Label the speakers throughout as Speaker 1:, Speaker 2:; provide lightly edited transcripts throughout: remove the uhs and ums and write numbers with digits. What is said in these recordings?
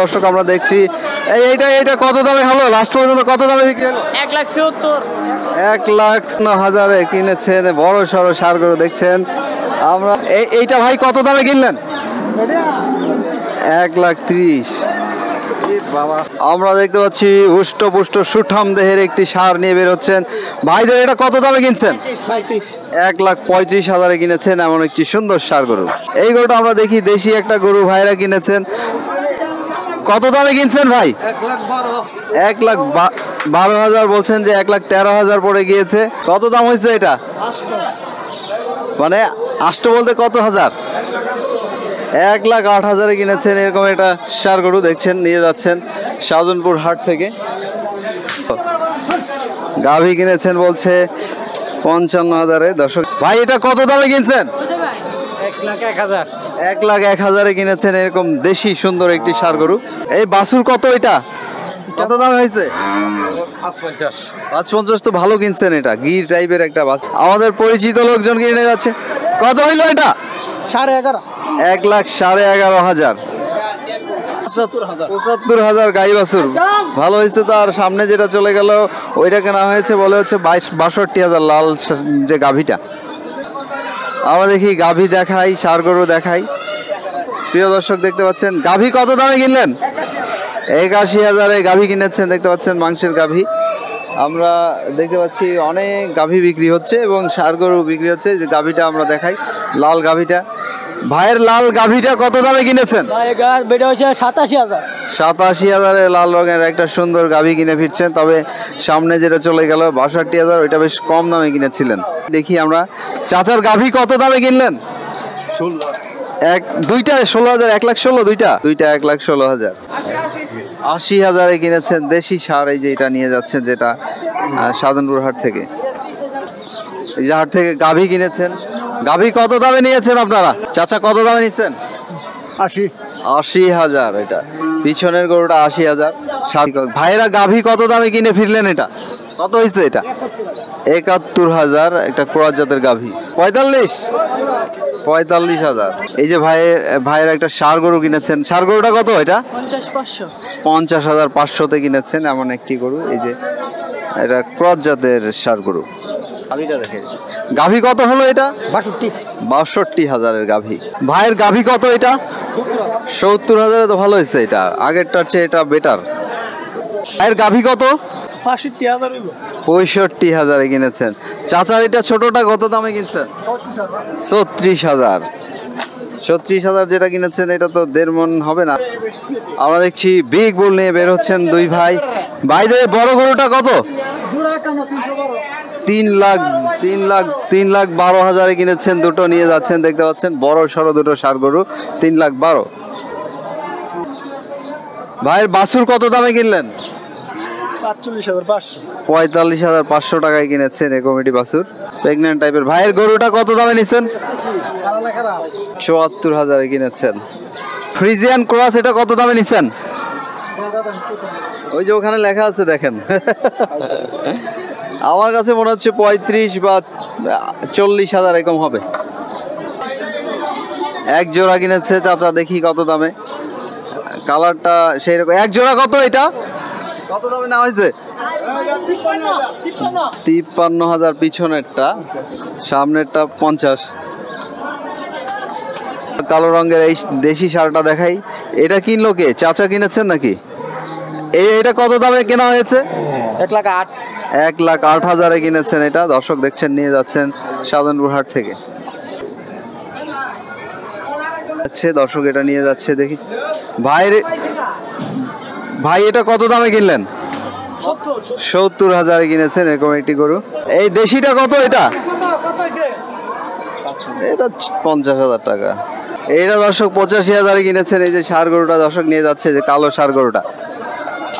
Speaker 1: দর্শক আমরা দেখছি এইটা কত দামে হলো লাস্ট পর্যন্ত কত দামে বিক্রি হলো?
Speaker 2: 1,70,000
Speaker 1: 1,09,000 কিনেছেন বড় সড়ো সার গরু দেখছেন আমরা এইটা ভাই কত দামে কিনলেন? 1,30,000 বাবা আমরা দেখতে পাচ্ছি হুষ্টপুষ্ট সুঠাম দেহের একটি সার নিয়ে বের হচ্ছেন ভাইদের এটা কত দামে কিনছেন? 1,35,000 কিনেছেন এমন একটি সুন্দর সার গরু এই গরুটা আমরা দেখি দেশি একটা গরু ভাইরা কিনেছেন কত দামে কিনছেন ভাই? 1,12,000 বলছেন যে 1,13,000 পড়ে গিয়েছে কত দাম হয়েছে এটা মানে আষ্ট বলতে কত হাজার 1,08,000 কিনেছেন এরকম একটা ষাঁড় গরু দেখছেন নিয়ে যাচ্ছেন শাহজাহানপুর হাট থেকে গাভী কিনেছেন বলছে 55,000 দর্শক ভাই এটা কত দামে কিনছেন? 1,01,000 কিনেছেন এরকম দেশি সুন্দর একটি ষাঁড় গরু এই বাছুর কত এটা কত দাম হয়েছে? 550 তো ভালো কিনছেন এটা গির টাইপের একটা বাছুর আমাদের পরিচিত লোকজন কিনে যাচ্ছে কত হইলো এটা?
Speaker 2: 11,500
Speaker 1: 1,11,500 75,000 গাই বাছুর ভালো হয়েছে তো আর সামনে যেটা চলে গেল ওইটা কেনা হয়েছে বলে হচ্ছে 62,000 লাল যে গাভীটা আমরা দেখি গাভী দেখাই ষাঁড় গরু দেখাই প্রিয় দর্শক দেখতে পাচ্ছেন গাভী কত দামে কিনলেন? 81,000 গাভী কিনেছেন দেখতে পাচ্ছেন মাংসের গাভী আমরা দেখতে পাচ্ছি অনেক গাভী বিক্রি হচ্ছে এবং ষাঁড় গরু বিক্রি হচ্ছে যে গাভীটা আমরা দেখাই লাল গাভীটা ভাইয়ের লাল গাভীটা কত দামে কিনেছেন? 87,000 লাল রঙের একটা সুন্দর গাভী কিনে ফিরছেন তবে সামনে যেটা চলে গেল 62,000 ওইটা বেশ কম দামে কিনেছিলেন দেখি আমরা চাচার গাভী কত দামে কিনলেন? দুইটা 16,000 1,16,000 দুইটা 1,16,000 80,000 কিনেছেন দেশি ষাঁড় এই যে এটা নিয়ে যাচ্ছেন যেটা শাহজাহানপুর হাট থেকে এই যে হাট থেকে গাভী কিনেছেন গাভী কত দামে নিয়েছেন আপনারা চাচা কত দামে নিচ্ছেন? 80,000 এটা পিছনের গরুটা 80,000 ভাইয়েরা গাভী কত দামে কিনে ফিরলেন এটা কত হয়েছে এটা? 71,000 একটা ক্রস জাতের গাভী 45,000 এই যে ভাইয়ের একটা ষাঁড় গরু কিনেছেন ষাঁড় গরুটা কত এটা? 50,500 কিনেছেন এমন একটি গরু এই যে এটা ক্রস জাতের ষাঁড় গরু গাভী কত হলো এটা? 62,000 গাভী ভাইয়ের গাভী কত এটা? 70,000 তো ভালো হয়েছে এটা আগেরটার চেয়ে এটা বেটার ভাইয়ের গাভী কত? 65,000 কিনেছেন চাচার এটা ছোটটা কত দামে কিনছেন? 36,000 যেটা কিনেছেন এটা তো 1.5 মণ হবে না আমরা দেখছি বিগ বুল নিয়ে বের হচ্ছেন দুই ভাই ভাইদের বড় গরুটা কত? 3,12,000 কিনেছেন দুটো নিয়ে যাচ্ছেন দেখতে পাচ্ছেন বড় সড়ো দুটো ষাঁড় গরু 3,12,000 ভাইয়ের বাছুর কত দামে কিনলেন? 45,500 টাকায় কিনেছেন এই কমিটি বাছুর প্রেগন্যান্ট টাইপের ভাইয়ের গরুটা কত দামে নিচ্ছেন? 74,000 কিনেছেন ফ্রিজিয়ান ক্রস এটা কত দামে নিচ্ছেন? ওই যে ওখানে লেখা আছে দেখেন আমার কাছে মনে হচ্ছে 35 বা 40,000 এরকম হবে এক জোড়া কিনেছে চাচা দেখি কত দামে কালারটা সেই রকম এক জোড়া কত এটা কত দামে নেওয়া হয়েছে? 53,000 পিছনেরটা সামনেরটা 50 কালো রঙের এই দেশি ষাঁড়টা দেখাই এটা কিনলো কে চাচা কিনেছেন নাকি এটা কত দামে কেনা হয়েছে? 1,08,000 কিনেছেন এটা দর্শক দেখছেন নিয়ে যাচ্ছেন শাহজাহানপুর হাট থেকে দর্শক এটা নিয়ে যাচ্ছে দেখি ভাই এটা কত দামে কিনলেন? 70,000 কিনেছেন এরকম একটি গরু এই দেশিটা কত এটা? এটা 50,000 টাকা এইটা দর্শক 85,000 কিনেছেন এই যে ষাঁড় গরুটা দর্শক নিয়ে যাচ্ছে যে কালো ষাঁড় গরুটা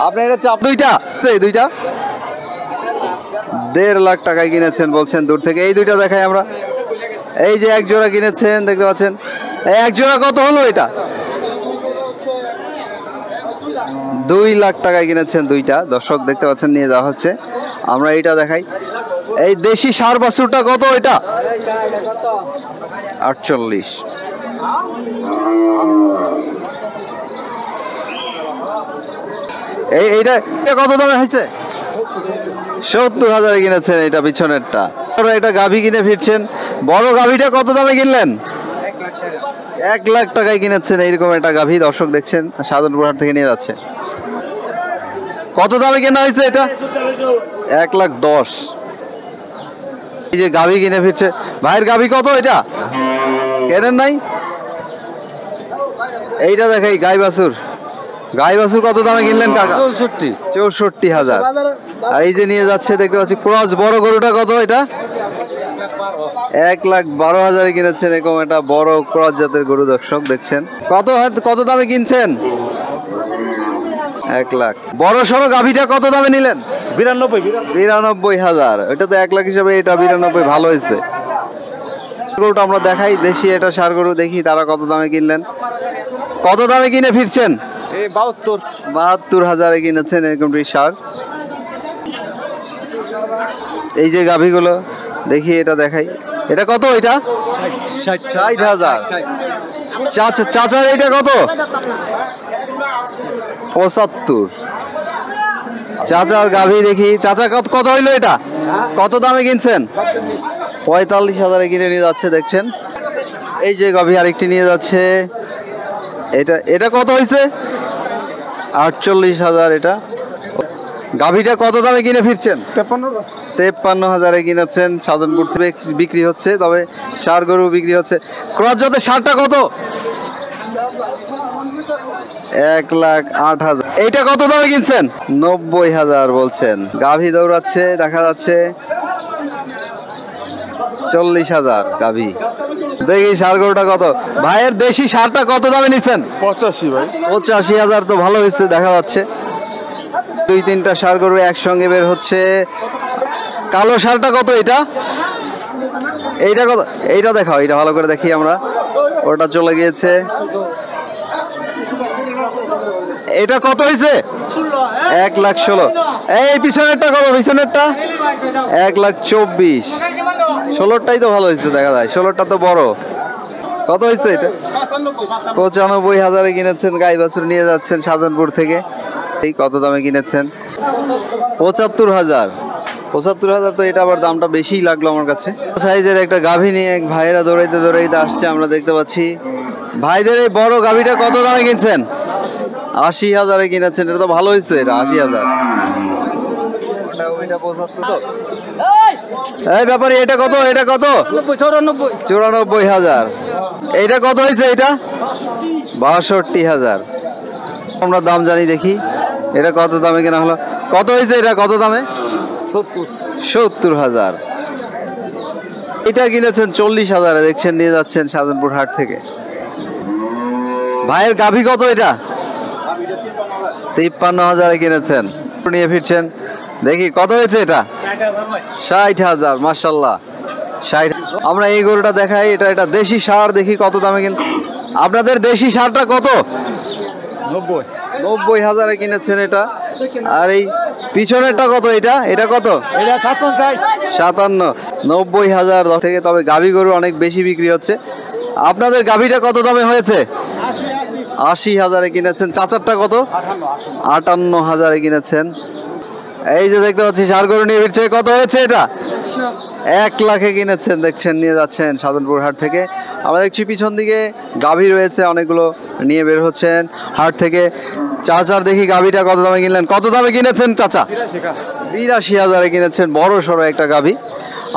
Speaker 1: আপনার এটা চাপ দুইটা 1.5 লাখ টাকায় কিনেছেন বলছেন দূর থেকে এই দুইটা দেখাই আমরা এই যে এক জোড়া কিনেছেন দেখতে পাচ্ছেন এক জোড়া কত হলো এটা? 2 লাখ টাকায় কিনেছেন দুইটা দর্শক দেখতে পাচ্ছেন নিয়ে যাওয়া হচ্ছে আমরা এইটা দেখাই এই দেশি ষাঁড় বাছুরটা কত এটা? 48 এইটা এটা কত দামে হয়েছে? 70,000 কিনেছেন এটা পিছনেরটা। এটা গাভী কিনে ফিরছেন, বড় গাভীটা কত দামে কিনলেন? 1 লাখ টাকায় কিনেছেন এইরকম একটা গাভী। দর্শক দেখছেন সাধনপুর হাট থেকে নিয়ে যাচ্ছে। কত দামে কেনা হয়েছে এটা? 1,10,000। এই যে গাভী কিনে ফিরছে, ভাইয়ের গাভী কত এটা কেনেন নাই? এইটা দেখাই গাই বাছুর, গাই বাছুর কত দামে কিনলেন কাকা? 64,000। আর এই যে নিয়ে যাচ্ছে দেখতে পাচ্ছি ক্রস বড় গরুটা কত এটা? 1,12,000 কিনেছেন এরকম একটা বড় ক্রস জাতের গরু। দর্শক দেখছেন কত দামে কিনছেন? 1 লাখ। বড় সড়ো গাভীটা কত দামে নিলেন? 92,000। এটা তো 1 লাখ হিসাবে এটা 92 ভালো হয়েছে। গরুটা আমরা দেখাই, দেশি এটা ষাঁড় গরু, দেখি তারা কত দামে কিনলেন, কত দামে কিনে ফিরছেন? 72,000 কিনেছেন এরকম ষাঁড়। এই যে গাভীগুলো দেখি, এটা দেখাই, এটা কত? এটা 60,000। চাচার এটা কত? 75। চাচার গাভী দেখি, চাচা কত হইলো এটা? কত দামে কিনছেন? 45,000 কিনে নিয়ে যাচ্ছে দেখছেন। এই যে গাভী আরেকটি নিয়ে যাচ্ছে, এটা কত হয়েছে? 48,000। এটা গাভীটা কত দামে কিনে ফিরছেন? 53,000 কিনেছেন। সাধনপুর থেকে বিক্রি হচ্ছে, তবে ষাঁড় গরু বিক্রি হচ্ছে। ক্রস জাতের ষাঁড়টা কত? 1,08,000। এইটা কত দামে কিনছেন? 90,000 বলছেন। গাভী দৌড়াচ্ছে দেখা যাচ্ছে। 40,000 গাভী। দেখি ষাঁড় গরুটা কত? ভাইয়ের দেশি ষাঁড়টা কত দামে নিছেন?
Speaker 2: 85 ভাই।
Speaker 1: 85,000 তো ভালো হয়েছে দেখা যাচ্ছে। 2-3টা ষাঁড় গরু একসঙ্গে বের হচ্ছে। কালো ষাঁড়টা কত? এইটা কত? এইটা দেখাও, এটা ভালো করে দেখি আমরা। ওটা চলে গিয়েছে। এটা কত হয়েছে? 1,16,000। এই পিছনেরটা কত? পিছনেরটা 1,24,000। 16টাই তো ভালো হয়েছে দেখা যায়, 16টা তো বড়। কত হয়েছে এটা? 95,000 কিনেছেন। গাই বাছুর নিয়ে যাচ্ছেন সাধনপুর থেকে। এই কত দামে কিনেছেন? 75,000। 75,000 তো এটা আবার দামটা বেশিই লাগলো আমার কাছে। সাইজের একটা গাভী নিয়ে ভাইয়েরা দৌড়াইতে আসছে, আমরা দেখতে পাচ্ছি। ভাইদের এই বড় গাভীটা কত দামে কিনছেন? 80,000 কিনেছেন। এটা তো ভালো হয়েছে, এটা 80,000। এই ব্যাপারে এটা কত? এটা কত? 94,000। এটা কত হয়েছে? এটা 62,000। আমরা দাম জানি, দেখি এটা কত দামে কেনা হলো। কত হয়েছে এটা? কত দামে? 70,000। এটা কিনেছেন 40,000। দেখছেন নিয়ে যাচ্ছেন সাধনপুর হাট থেকে। ভাইয়ের গাভী কত এটা? 53,000 কিনেছেন, নিয়ে ফিরছেন। দেখি কত হয়েছে এটা? 60,000। মাশাআল্লাহ 60। আমরা এই গরুটা দেখাই, এটা দেশি ষাঁড়। দেখি কত দামে কিন। আপনাদের দেশি ষাঁড়টা কত? 90,000 কিনেছেন এটা। আর এই পিছনেরটা কত? এটা কত? 57। 90,000 থেকে। তবে গাভী গরু অনেক বেশি বিক্রি হচ্ছে। আপনাদের গাভীটা কত দামে হয়েছে? 80,000 কিনেছেন। চাচারটা কত? 58,000 কিনেছেন। এই যে দেখতে পাচ্ছি ষাঁড় গরু নিয়ে ফিরছে। কত হয়েছে এটা? 1 লাখে কিনেছেন। দেখছেন নিয়ে যাচ্ছেন সাধনপুর হাট থেকে। আমরা দেখছি পিছন দিকে গাভী রয়েছে অনেকগুলো, নিয়ে বের হচ্ছেন হাট থেকে। চাচার দেখি গাভীটা কত দামে কিনলেন? কত দামে কিনেছেন চাচা? 82,000 কিনেছেন। বড় সড়ো একটা গাভী।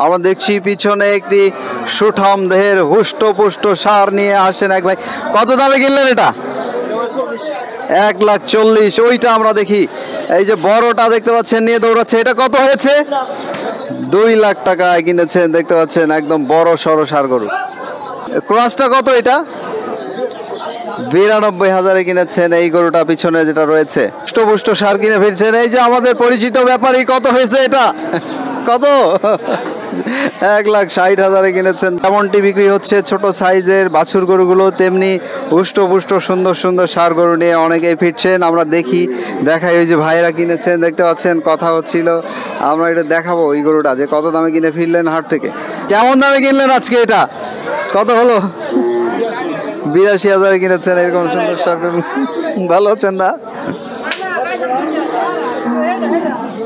Speaker 1: আমরা দেখছি পিছনে একটি সুঠাম দেহের হুষ্টপুষ্ট ষাঁড় নিয়ে আসেন এক ভাই। কত দামে কিনলেন এটা? 1,40,000। ওইটা আমরা দেখি, এই যে বড়টা দেখতে পাচ্ছেন নিয়ে দৌড়াচ্ছে। এটা কত হয়েছে? 2 লাখ টাকায় কিনেছেন। দেখতে পাচ্ছেন একদম বড় সড়ো ষাঁড় গরু। ক্রসটা কত? এটা 92,000 কিনেছেন। এই গরুটা পিছনে যেটা রয়েছে পুষ্ট ষাঁড় কিনে ফিরছেন। এই যে আমাদের পরিচিত ব্যাপারী। কত হয়েছে এটা? কত? 1,60,000 কিনেছেন। এমনটি বিক্রি হচ্ছে ছোট সাইজের বাছুর গরুগুলো, তেমনি হুষ্টপুষ্ট সুন্দর সুন্দর ষাঁড় গরু নিয়ে অনেকেই ফিরছেন। আমরা দেখাই ওই যে ভাইয়েরা কিনেছেন, দেখতে পাচ্ছেন কথা হচ্ছিল। আমরা এটা দেখাবো ওই গরুটা যে কত দামে কিনে ফিরলেন হাট থেকে। কেমন দামে কিনলেন আজকে? এটা কত হলো? 82,000 কিনেছেন। এরকম সুন্দর ষাঁড় গরু। ভালো আছেন না?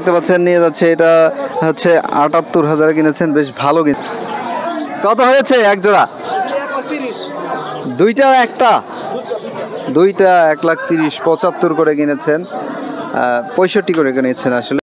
Speaker 1: দেখতে পাচ্ছেন নিয়ে যাচ্ছে, এটা হচ্ছে ৭৮,০০০ কিনেছেন, বেশ ভালো কিন্তু। কত হয়েছে এক জোড়া? দুইটা একটা? দুইটা ১,৩০,০০০, ৭৫ করে কিনেছেন, ৬৫ করে কিনেছেন আসলে।